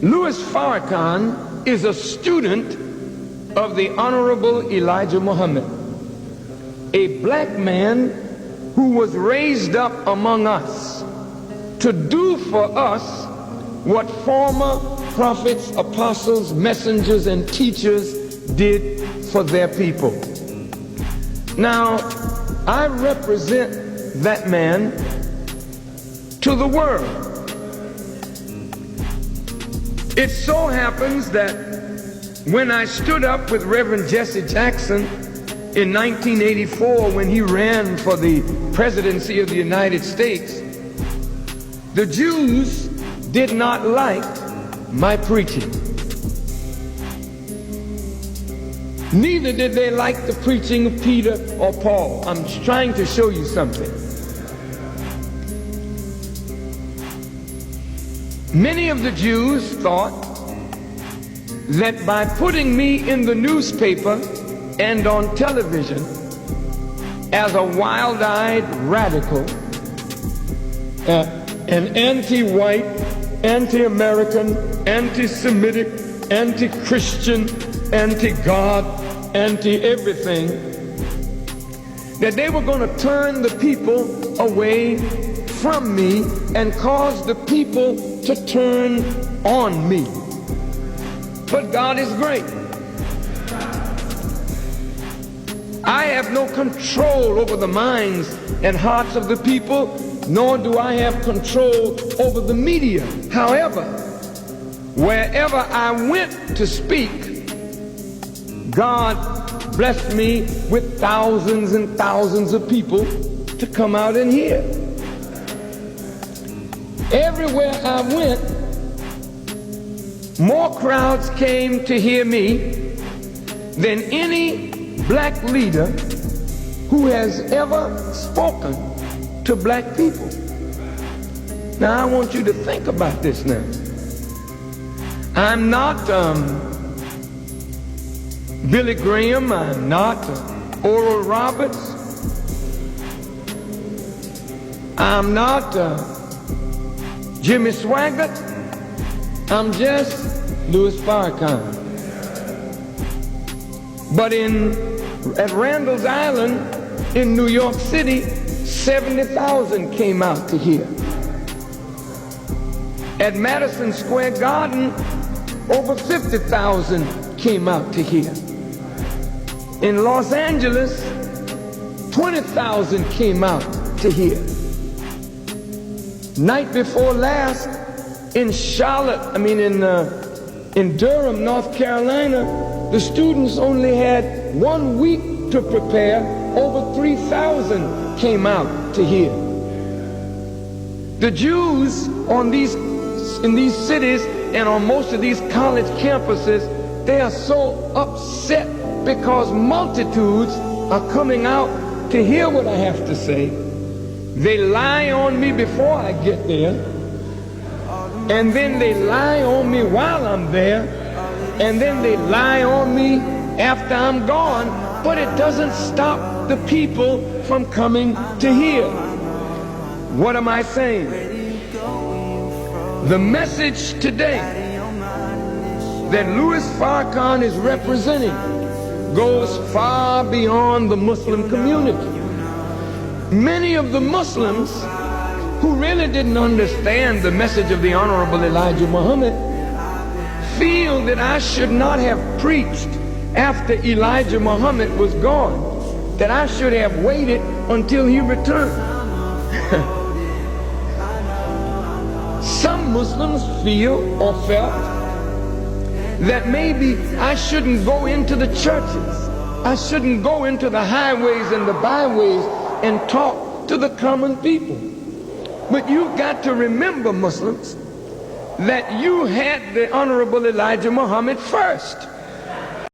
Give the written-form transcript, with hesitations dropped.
Louis Farrakhan is a student of the Honorable Elijah Muhammad, a black man who was raised up among us to do for us what former prophets, apostles, messengers, and teachers did for their people. Now, I represent that man to the world. It so happens that when I stood up with Reverend Jesse Jackson in 1984 when he ran for the presidency of the United States, the Jews did not like my preaching. Neither did they like the preaching of Peter or Paul. I'm trying to show you something. Many of the Jews thought that by putting me in the newspaper and on television as a wild-eyed radical, an anti-white, anti-American, anti-Semitic, anti-Christian, anti-God, anti-everything, that they were going to turn the people away from me and cause the people to turn on me. But God is great. I have no control over the minds and hearts of the people, nor do I have control over the media. However, wherever I went to speak, God blessed me with thousands and thousands of people to come out and hear. Everywhere I went, more crowds came to hear me than any black leader who has ever spoken to black people. Now I want you to think about this now. I'm not Billy Graham, I'm not Oral Roberts, I'm not Jimmy Swaggart, I'm just Louis Farrakhan. But at Randall's Island in New York City, 70,000 came out to hear. At Madison Square Garden, over 50,000 came out to hear. In Los Angeles, 20,000 came out to hear. Night before last, in Durham, North Carolina, the students only had 1 week to prepare. Over 3,000 came out to hear. The Jews in these cities and on most of these college campuses, they are so upset because multitudes are coming out to hear what I have to say. They lie on me before I get there, and then they lie on me while I'm there, and then they lie on me after I'm gone, but it doesn't stop the people from coming to hear. What am I saying? The message today that Louis Farrakhan is representing goes far beyond the Muslim community. Many of the Muslims who really didn't understand the message of the Honorable Elijah Muhammad feel that I should not have preached after Elijah Muhammad was gone, that I should have waited until he returned. Some Muslims feel or felt that maybe I shouldn't go into the churches, I shouldn't go into the highways and the byways and talk to the common people. But you've got to remember, Muslims, that you had the Honorable Elijah Muhammad first.